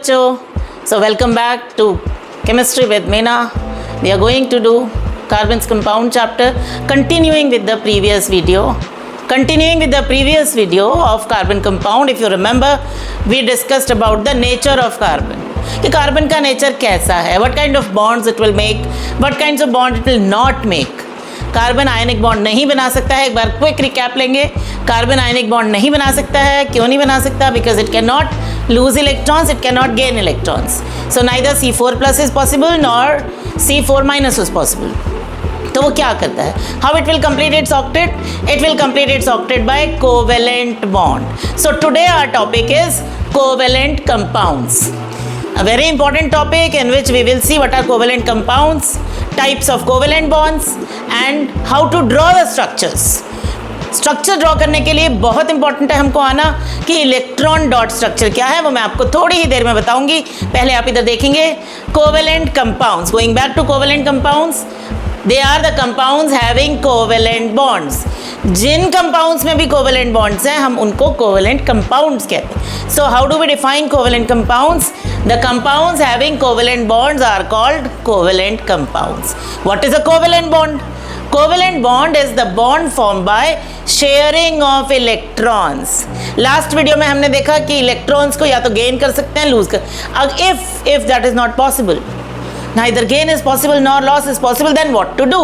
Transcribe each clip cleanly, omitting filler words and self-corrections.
बच्चों, so welcome back to chemistry with Meena. We are going to do carbon's compound chapter, continuing with the previous video of carbon compound. If you remember, we discussed about the nature of carbon, कि carbon का nature कैसा है, what kind of bonds it will make, what kinds of bonds it will not make. Carbon ionic bond नहीं बना सकता है. एक बार क्विक रिकैप लेंगे. कार्बन आयनिक बॉन्ड नहीं बना सकता है. क्यों नहीं बना सकता? Because it cannot lose electrons, it cannot gain electrons. So neither C4+ is possible nor C4- is possible. तो वो क्या करता है? How it will complete its octet? It will complete its octet by covalent bond. So today our topic is covalent compounds. A very important topic in which we will see what are covalent compounds, types of covalent bonds and how to draw the structures. Structure draw करने के लिए बहुत important है हमको आना कि electron dot structure क्या है, वो मैं आपको थोड़ी ही देर में बताऊंगी. पहले आप इधर देखेंगे covalent compounds. Going back to covalent compounds, they are the compounds having covalent bonds. जिन कंपाउंड्स में भी कोवेलेंट बॉन्ड्स हैं हम उनको कोवेलेंट कंपाउंड्स कहते हैं. So how do we define covalent compounds? The compounds having covalent bonds are called covalent compounds. What is a covalent bond? Covalent bond is the bond formed by sharing of electrons. Last video में हमने देखा कि electrons को या तो gain कर सकते हैं, lose कर. अब if that is not possible, neither gain is possible nor loss is possible, then what to do?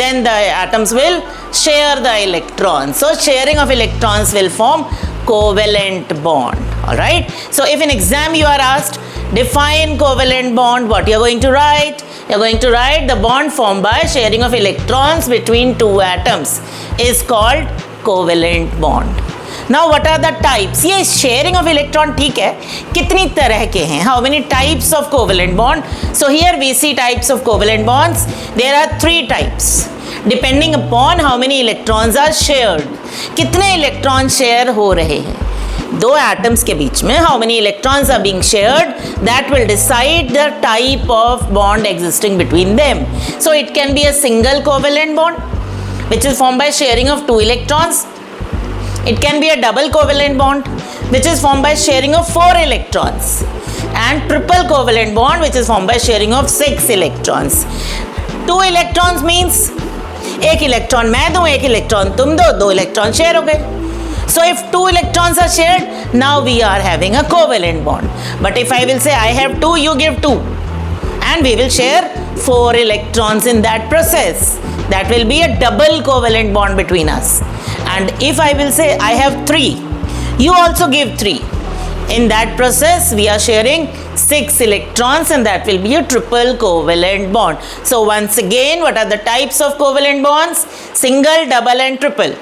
Then the atoms will share the electrons. So sharing of electrons will form covalent bond. All right. So if in exam you are asked define covalent bond, what you are going to write? You are going to write the bond formed by sharing of electrons between two atoms is called covalent bond. Now what are the types? ये sharing of electron ठीक है, कितनी तरह के हैं? How many types of covalent bond? So here we see types of covalent bonds. There are 3 types depending upon how many electrons are shared. कितने electron share हो रहे हैं दो एटम्स के बीच में, how many electrons are being shared, that will decide the type of bond existing between them. So it can be a single covalent bond which is formed by sharing of 2 electrons. It can be a double covalent bond which is formed by sharing of 4 electrons, and triple covalent bond which is formed by sharing of 6 electrons. 2 electrons means एक electron मैं दूं, एक electron तुम दो, 2 electron share हो गए. So if 2 electrons are shared, now we are having a covalent bond. But if I will say I have 2, you give 2, and we will share 4 electrons in that process, that will be a double covalent bond between us. And if I will say I have 3, you also give 3. In that process, we are sharing 6 electrons, and that will be a triple covalent bond. So once again, what are the types of covalent bonds? Single, double and triple.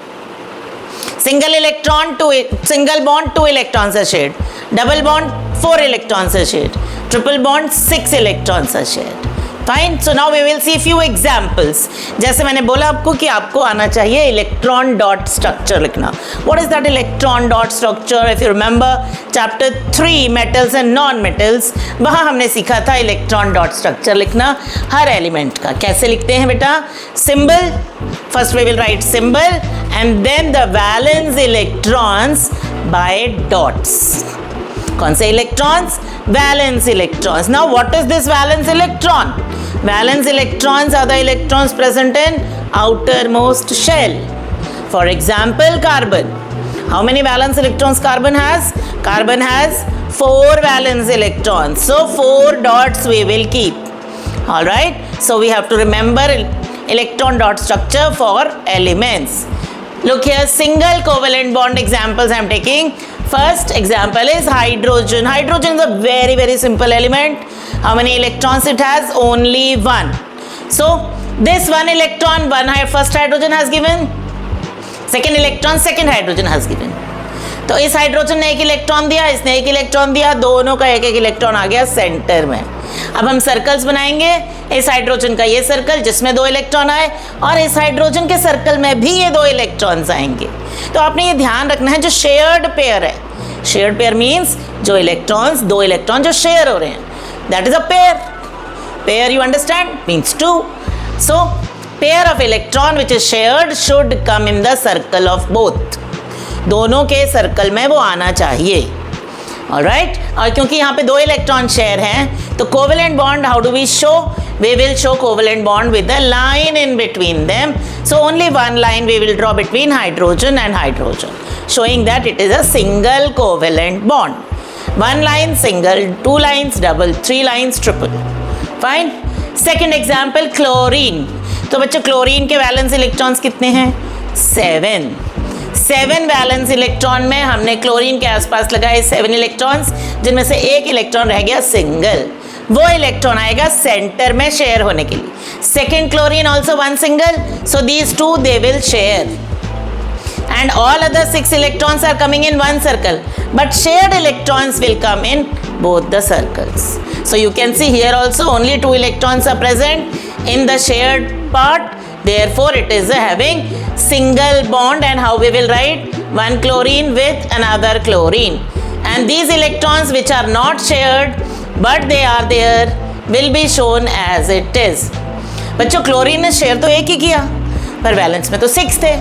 Single bond 2 electrons are shared. Double bond 4 electrons are shared. Triple bond 6 electrons are shared. Fine. So now we will see few examples. जैसे मैंने बोला आपको कि आपको आना चाहिए electron dot structure लिखना. What is that electron dot structure? If you remember chapter 3 metals and non metals, वहाँ हमने सीखा था इलेक्ट्रॉन डॉट स्ट्रक्चर लिखना हर एलिमेंट का. कैसे लिखते हैं बेटा? Symbol, first we will write symbol and then the valence electrons by dots. कौन से electrons? Valence electrons. Now what is this valence electron? Valence electrons are the electrons present in outermost shell. For example, carbon. How many valence electrons carbon has? Carbon has 4 valence electrons. So 4 dots we will keep. All right. So we have to remember electron dot structure for elements. Look here, single covalent bond examples I am taking. First example is hydrogen. Hydrogen is a very, very simple element. How many electrons it has? Only 1. So this 1 electron, first hydrogen has given. Second electron, second hydrogen has given. तो इस hydrogen ने 1 electron दिया, इसने 1 electron दिया, दोनों का 1-1 electron आ गया centre में. अब हम सर्कल्स बनाएंगे. इस हाइड्रोजन का ये सर्कल जिसमें 2 इलेक्ट्रॉन आए, और इस हाइड्रोजन के सर्कल में भी ये 2 इलेक्ट्रॉन्स आएंगे. तो आपने ये ध्यान रखना है जो शेयर्ड पेयर है. शेयर्ड पेयर मीन्स जो इलेक्ट्रॉन्स, 2 इलेक्ट्रॉन जो शेयर हो रहे हैं, that is a pair. Pair you understand means 2. So pair of electron which is shared should come in the circle of both. दोनों के सर्कल में वो आना चाहिए. ऑलराइट, और क्योंकि यहाँ पे 2 इलेक्ट्रॉन शेयर हैं तो covalent bond how do we show, we will show covalent bond with a line in between them. So only one line we will draw between hydrogen and hydrogen, showing that it is a single covalent bond. One line single, 2 lines double, 3 lines triple. Fine. Second example, chlorine. तो बच्चों chlorine के valence electrons कितने हैं? 7 valence electron में हमने chlorine के आसपास लगाए 7 इलेक्ट्रॉन्स, जिनमें से एक इलेक्ट्रॉन रह गया सिंगल। वो इलेक्ट्रॉन आएगा सेंटर में शेयर होने के लिए। Second chlorine also 1 single, so these 2 they will share and all other 6 electrons are coming in one circle, but shared electrons will come in both the circles. So you can see here also only 2 electrons are present in the shared part, therefore it is having single bond. And how we will write? One chlorine with another chlorine, and these electrons which are not shared but they are there will be shown as it is. बच्चों chlorine ने share तो एक ही किया, पर valence में तो 6 थे,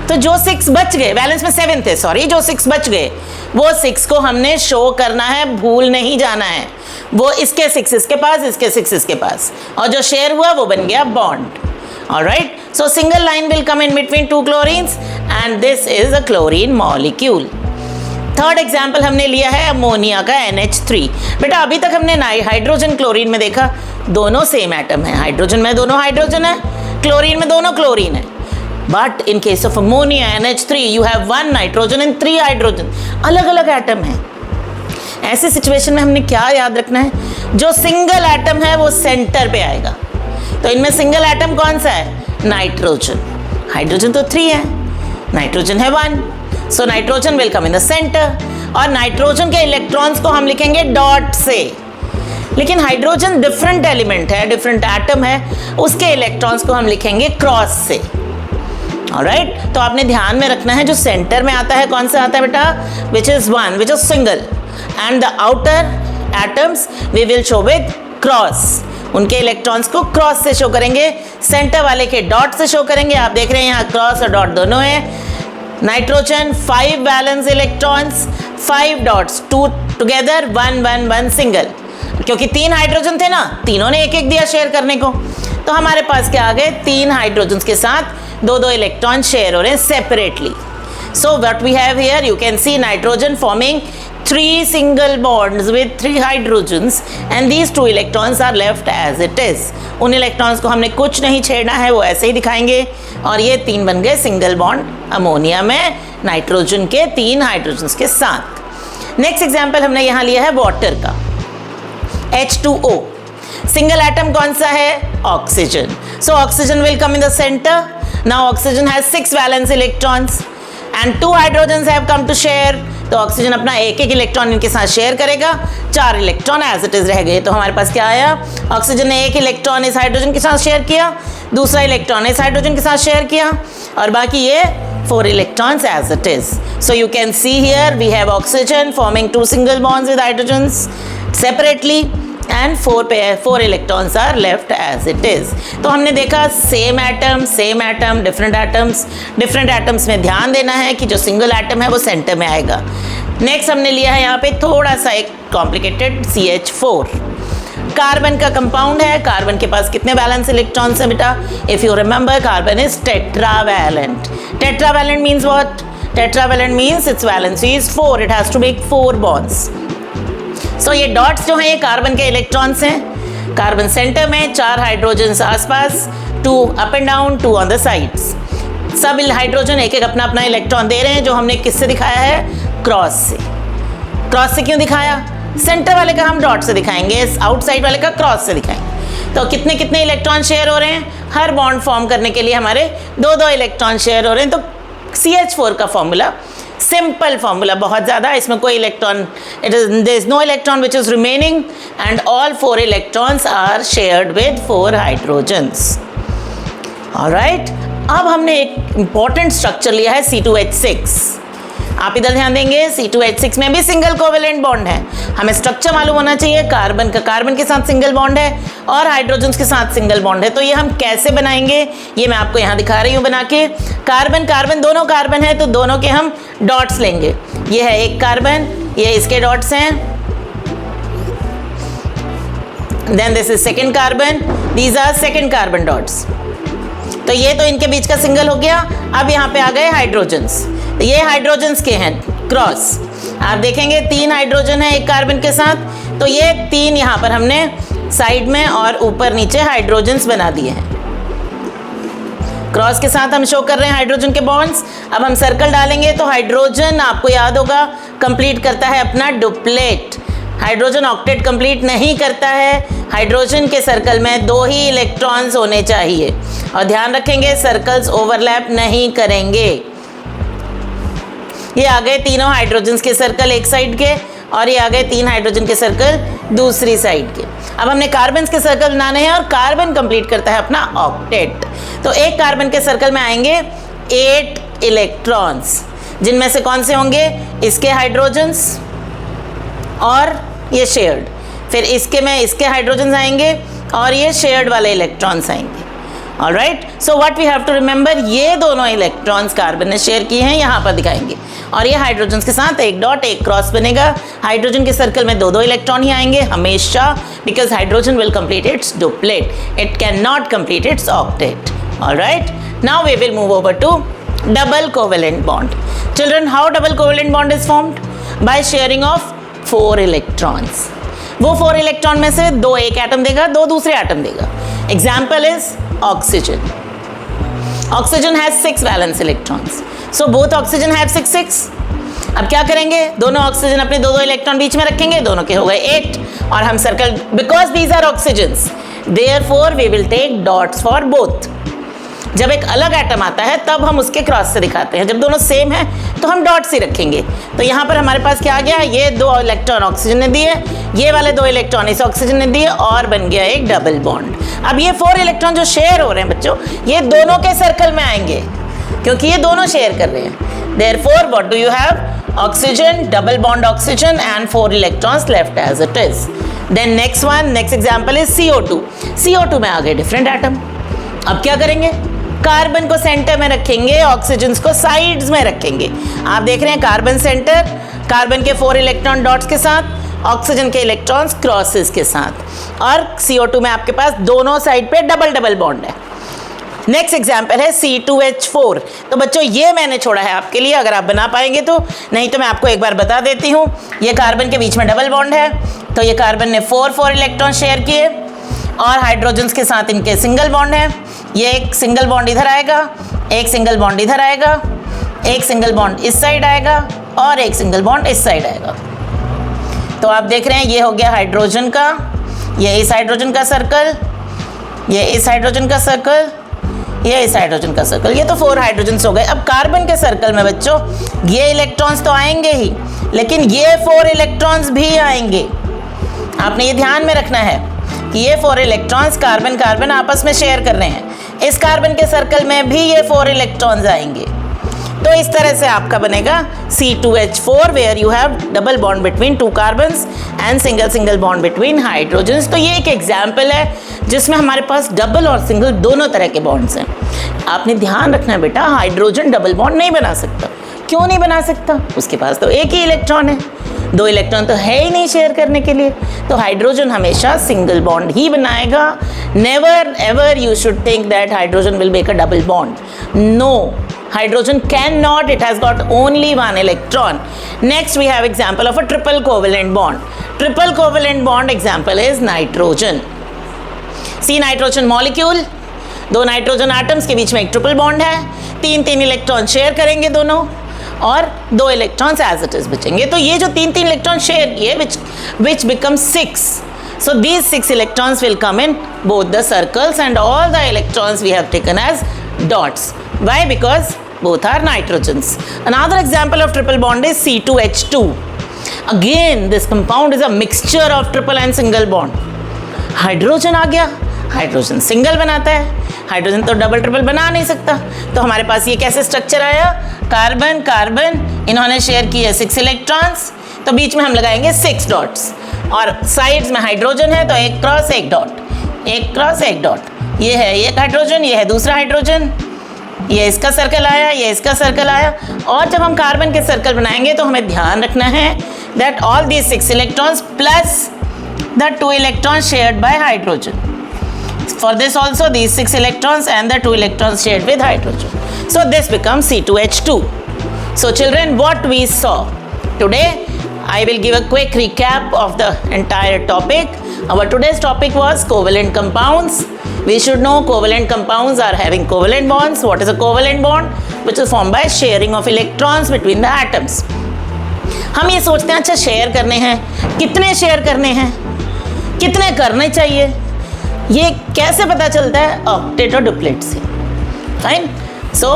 तो जो 6 बच गए, वैलेंस में 7 थे सॉरी, जो 6 बच गए वो 6 को हमने शो करना है, भूल नहीं जाना है। वो इसके 6 इसके पास, इसके 6 इसके पास, और जो शेयर हुआ वो बन गया bond. Alright, so single line will come in between 2 chlorines and this is a chlorine molecule. Third example हमने लिया है अमोनिया का NH3। बेटा अभी तक हमने हाइड्रोजन क्लोरीन में देखा दोनों सेम एटम है, हाइड्रोजन में दोनों हाइड्रोजन है, क्लोरीन में दोनों क्लोरीन है। But in case of ammonia NH3 you have 1 nitrogen and 3 hydrogen, अलग अलग एटम है। ऐसे सिचुएशन में हमने क्या याद रखना है? जो सिंगल एटम है वो सेंटर पे आएगा। तो इनमें सिंगल एटम कौन सा है? नाइट्रोजन। हाइड्रोजन तो 3 है, नाइट्रोजन है 1, so nitrogen will come in the centre. और नाइट्रोजन के इलेक्ट्रॉन्स को हम लिखेंगे डॉट से, लेकिन हाइड्रोजन डिफरेंट एलिमेंट है, डिफरेंट एटम है, उसके इलेक्ट्रॉन्स को हम लिखेंगे क्रॉस से। ऑलराइट, तो आपने ध्यान में रखना है जो सेंटर में आता है कौन सा आता है बेटा? Which is 1, which is single, and the outer atoms we will show with cross. उनके इलेक्ट्रॉन्स को क्रॉस से शो करेंगे, सेंटर वाले के डॉट से शो करेंगे। आप देख रहे हैं यहाँ क्रॉस और डॉट दोनों है। Nitrogen 5 valence electrons, 5 dots, 2 together, 1 1 1 single. क्योंकि 3 हाइड्रोजन थे ना, तीनों ने एक एक दिया शेयर करने को, तो हमारे पास क्या आ गए? 3 हाइड्रोजन के साथ 2 इलेक्ट्रॉन शेयर हो रहे हैं separately. So what we have here, you can see nitrogen forming 3 single bonds with 3 hydrogens and these 2 electrons are left as it is. उन इलेक्ट्रॉन्स को हमने कुछ नहीं छेड़ना है, वो ऐसे ही दिखाएंगे, और ये 3 बन गए सिंगल बॉन्ड अमोनिया में नाइट्रोजन के 3 हाइड्रोजन्स के साथ। नेक्स्ट एग्जाम्पल हमने यहाँ लिया है वाटर का, H2O। सिंगल एटम कौन सा है? Oxygen. So oxygen will come in the centre. Now oxygen has 6 valence electrons and 2 hydrogens have come to share. तो ऑक्सीजन अपना एक एक इलेक्ट्रॉन इनके साथ शेयर करेगा, 4 इलेक्ट्रॉन एज इट इज रह गए। तो हमारे पास क्या आया? ऑक्सीजन ने एक इलेक्ट्रॉन इस हाइड्रोजन के साथ शेयर किया, दूसरा इलेक्ट्रॉन इस हाइड्रोजन के साथ शेयर किया, और बाकी ये 4 electrons as it is. So you can see here we have oxygen forming 2 single bonds with hydrogens separately and 4 electrons are left as it is. तो हमने देखा same atom, different atoms में ध्यान देना है कि जो single atom है वो center में आएगा। Next हमने लिया है यहाँ पे थोड़ा सा एक complicated CH4। कार्बन का कंपाउंड है, कार्बन के पास कितने वैलेंस इलेक्ट्रॉन्स हैं बेटा? If you remember carbon is tetravalent. Tetravalent means what? Tetravalent means its valency is 4, it has to make 4 bonds. So ये डॉट्स जो हैं ये कार्बन के इलेक्ट्रॉन्स हैं। कार्बन सेंटर में, 4 हाइड्रोजन आसपास, 2 up and down, 2 on the sides. सब hydrogen एक एक अपना अपना इलेक्ट्रॉन दे रहे हैं, जो हमने किससे दिखाया है? क्रॉस से। क्रॉस से क्यों दिखाया? सेंटर वाले का हम डॉट से दिखाएंगे, आउटसाइड वाले का क्रॉस से दिखाएंगे। तो कितने कितने इलेक्ट्रॉन शेयर हो रहे हैं? हर बॉन्ड फॉर्म करने के लिए हमारे 2 इलेक्ट्रॉन शेयर हो रहे हैं। तो CH4 का फॉर्मूला सिंपल फॉर्मूला, बहुत ज़्यादा, इसमें कोई electron, there is no electron which is remaining and all 4 electrons are shared with 4 hydrogens. Alright, अब हमने एक इंपॉर्टेंट स्ट्रक्चर लिया है C2H6। आप इधर ध्यान देंगे, C2H6 में भी सिंगल कोवेलेंट बॉन्ड है। हमें स्ट्रक्चर मालूम होना चाहिए, कार्बन का कार्बन के साथ सिंगल बॉन्ड है और हाइड्रोजन के साथ सिंगल बॉन्ड है। तो ये हम कैसे बनाएंगे, ये मैं आपको यहाँ दिखा रही हूँ बना के। कार्बन कार्बन दोनों कार्बन है, तो दोनों के हम डॉट्स लेंगे। ये है एक कार्बन ये इसके डॉट्स हैं। Then this is second carbon, these are second carbon dots. तो ये तो इनके बीच का सिंगल हो गया। अब यहाँ पे आ गए हाइड्रोजन्स। तो ये हाइड्रोजन्स के हैं क्रॉस। आप देखेंगे 3 हाइड्रोजन है एक कार्बन के साथ, तो ये 3 यहाँ पर हमने साइड में और ऊपर नीचे हाइड्रोजन्स बना दिए हैं। क्रॉस के साथ हम शो कर रहे हैं हाइड्रोजन के बॉन्ड्स। अब हम सर्कल डालेंगे तो हाइड्रोजन आपको याद होगा कंप्लीट करता है अपना डुप्लेट। हाइड्रोजन ऑक्टेट कंप्लीट नहीं करता है। हाइड्रोजन के सर्कल में 2 ही इलेक्ट्रॉन्स होने चाहिए, और ध्यान रखेंगे सर्कल्स ओवरलैप नहीं करेंगे। ये आ गए तीनों हाइड्रोजन्स के सर्कल एक साइड के, और ये आ गए 3 हाइड्रोजन के सर्कल दूसरी साइड के। अब हमने कार्बन के सर्कल बनाने हैं, और कार्बन कंप्लीट करता है अपना ऑक्टेट। तो एक कार्बन के सर्कल में आएंगे 8 इलेक्ट्रॉन्स, जिनमें से कौन से होंगे, इसके हाइड्रोजन्स और ये शेयर्ड। फिर इसके में इसके हाइड्रोजन्स आएंगे और ये शेयर्ड वाले इलेक्ट्रॉन्स आएंगे। Alright, so what we have to remember, ये दोनों इलेक्ट्रॉन्स कार्बन ने शेयर किए हैं, यहाँ पर दिखाएंगे। और ये हाइड्रोजन के साथ एक डॉट एक क्रॉस बनेगा। हाइड्रोजन के सर्कल में 2 इलेक्ट्रॉन ही आएंगे हमेशा, because hydrogen will complete its duplet, it cannot complete its octet. Alright, now we will move over to double covalent bond. Children, how double covalent bond is formed? By sharing of 4 electrons. वो 4 electron में से 2 एक atom देगा, 2 दूसरे atom देगा। Example is oxygen. Oxygen has 6 valence electrons, so both oxygen have 6। अब क्या करेंगे, दोनों ऑक्सीजन अपने 2 इलेक्ट्रॉन बीच में रखेंगे, दोनों के हो गए 8, और हम circle, because these are oxygens therefore we will take dots for both. जब एक अलग एटम आता है तब हम उसके क्रॉस से दिखाते हैं, जब दोनों सेम है तो हम डॉट्स ही रखेंगे। तो यहाँ पर हमारे पास क्या आ गया, ये 2 इलेक्ट्रॉन ऑक्सीजन ने दिए, ये वाले 2 इलेक्ट्रॉन इस ऑक्सीजन ने दिए, और बन गया एक डबल बॉन्ड। अब ये 4 इलेक्ट्रॉन जो शेयर हो रहे हैं बच्चों, ये दोनों के सर्कल में आएंगे, क्योंकि ये दोनों शेयर कर रहे हैं। Therefore what do you have, oxygen, double bond oxygen and 4 electrons left as it is. Then next example is CO2। CO2 में आ गए डिफरेंट एटम। अब क्या करेंगे, कार्बन को सेंटर में रखेंगे, ऑक्सीजन को साइड्स में रखेंगे। आप देख रहे हैं कार्बन सेंटर, कार्बन के 4 इलेक्ट्रॉन डॉट्स के साथ, ऑक्सीजन के इलेक्ट्रॉन्स क्रॉसेस के साथ, और CO2 में आपके पास दोनों साइड पे डबल बॉन्ड है। नेक्स्ट एग्जाम्पल है C2H4। तो बच्चों ये मैंने छोड़ा है आपके लिए, अगर आप बना पाएंगे तो, नहीं तो मैं आपको एक बार बता देती हूँ। ये कार्बन के बीच में डबल बॉन्ड है, तो ये कार्बन ने 4 इलेक्ट्रॉन शेयर किए, और हाइड्रोजन्स के साथ इनके सिंगल बॉन्ड है। ये एक सिंगल बॉन्ड इधर आएगा, एक सिंगल बॉन्ड इधर आएगा, एक सिंगल बॉन्ड इस साइड आएगा, और एक सिंगल बॉन्ड इस साइड आएगा। तो आप देख रहे हैं ये हो गया हाइड्रोजन का, ये इस हाइड्रोजन का सर्कल, ये इस हाइड्रोजन का सर्कल, ये इस हाइड्रोजन का सर्कल। ये तो 4 हाइड्रोजन्स हो गए। अब कार्बन के सर्कल में बच्चों ये इलेक्ट्रॉन्स तो आएंगे ही, लेकिन ये 4 इलेक्ट्रॉन्स भी आएंगे। आपने ये ध्यान में रखना है कि ये 4 इलेक्ट्रॉन्स कार्बन आपस में शेयर कर रहे हैं। इस कार्बन के सर्कल में भी ये 4 इलेक्ट्रॉन्स आएंगे। तो इस तरह से आपका बनेगा C2H4, where you have double bond between 2 carbons and single bond between hydrogens. तो ये एक एग्जाम्पल है जिसमें हमारे पास डबल और सिंगल दोनों तरह के बॉन्ड्स हैं। आपने ध्यान रखना है बेटा, हाइड्रोजन डबल बॉन्ड नहीं बना सकता। क्यों नहीं बना सकता? उसके पास तो एक ही इलेक्ट्रॉन है, 2 इलेक्ट्रॉन तो है ही नहीं शेयर करने के लिए। तो हाइड्रोजन हमेशा सिंगल बॉन्ड ही बनाएगा। Never ever you should think that hydrogen will make a double bond. No, hydrogen cannot, it has got only 1 electron. Next we have example of a triple covalent bond. Triple covalent bond example is nitrogen. See nitrogen molecule, 2 nitrogen atoms के बीच में एक triple bond है, 3 electron share करेंगे दोनों, और 2 electrons as it is बचेंगे। तो ये जो 3 इलेक्ट्रॉन शेयर किए which becomes 6. So these 6 electrons will come in both the circles and all the electrons we have taken as dots. Why? Because both are nitrogens. Another example of triple bond is C2H2. Again, this compound is a mixture of triple and single bond. Hydrogen आ गया, hydrogen single बनाता है, hydrogen तो double triple बना नहीं सकता। तो हमारे पास ये कैसे स्ट्रक्चर आया, कार्बन कार्बन इन्होंने शेयर किए 6 इलेक्ट्रॉन्स, तो बीच में हम लगाएंगे 6 डॉट्स, और साइड्स में हाइड्रोजन है तो एक क्रॉस एक डॉट, एक क्रॉस एक डॉट। ये है एक हाइड्रोजन, ये है दूसरा हाइड्रोजन, ये इसका सर्कल आया, ये इसका सर्कल आया। और जब हम कार्बन के सर्कल बनाएंगे तो हमें ध्यान रखना है that all these 6 electrons plus the 2 electrons shared by hydrogen. For this also these 6 electrons and the 2 electrons shared with hydrogen. So this becomes C2H2. So children, what we saw today, I will give a quick recap of the entire topic. Our today's topic was covalent compounds. We should know covalent compounds are having covalent bonds. What is a covalent bond? Which is formed by sharing of electrons between the atoms. हम ये सोचते हैं अच्छा share करने हैं, कितने share करने हैं, कितने करने चाहिए, ये कैसे पता चलता है? ऑक्टेट और डुप्लेट से. Fine. So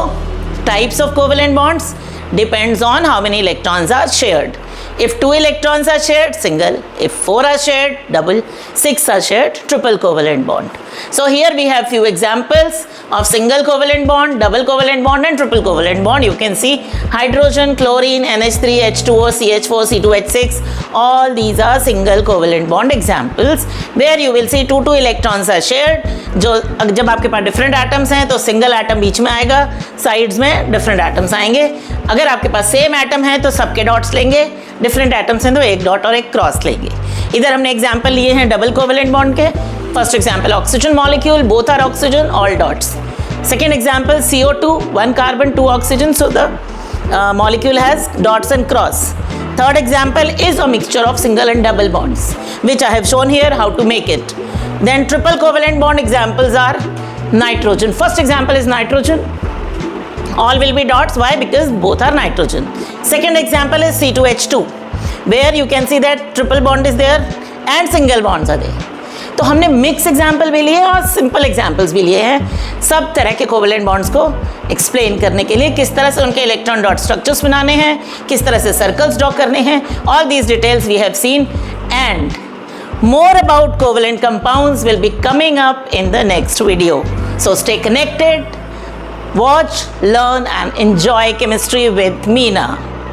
types of covalent bonds depends on how many electrons are shared. If 2 electrons are shared, single. If 4 are shared, double. 6 are shared, triple covalent bond. So here we have few examples of single covalent bond, double covalent bond and triple covalent bond. You can see hydrogen, chlorine, NH3, H2O, CH4, C2H6. All these are single covalent bond examples where you will see 2 electrons are shared. जो जब आपके पास different atoms हैं तो single atom बीच में आएगा, sides में different atoms आएंगे. अगर आपके पास same atom है तो सबके dots लेंगे, डिफरेंट एटम्स हैं तो एक डॉट और एक क्रॉस लेंगे. इधर हमने एग्जांपल लिए हैं डबल कोवेलेंट बॉन्ड के. First example oxygen molecule, both are oxygen, all dots. Second example CO2, 1 carbon 2 oxygen, so the molecule has dots and cross. Third example is a mixture of single and double bonds, which I have shown here how to make it. Then triple covalent bond examples are nitrogen. First example is nitrogen. All will be dots. Why? Because both are nitrogen. Second example is C2H2, where you can see that triple bond is there and single bonds are there. तो हमने mix example भी लिए और simple examples भी लिए हैं सब तरह के कोवेलेंट बॉन्ड्स को एक्सप्लेन करने के लिए, किस तरह से उनके इलेक्ट्रॉन डॉट स्ट्रक्चर्स बनाने हैं, किस तरह से सर्कल्स ड्रॉ करने हैं. All these details we have seen and more about covalent compounds will be coming up in the next video. So stay connected, watch, learn and enjoy chemistry with Meena.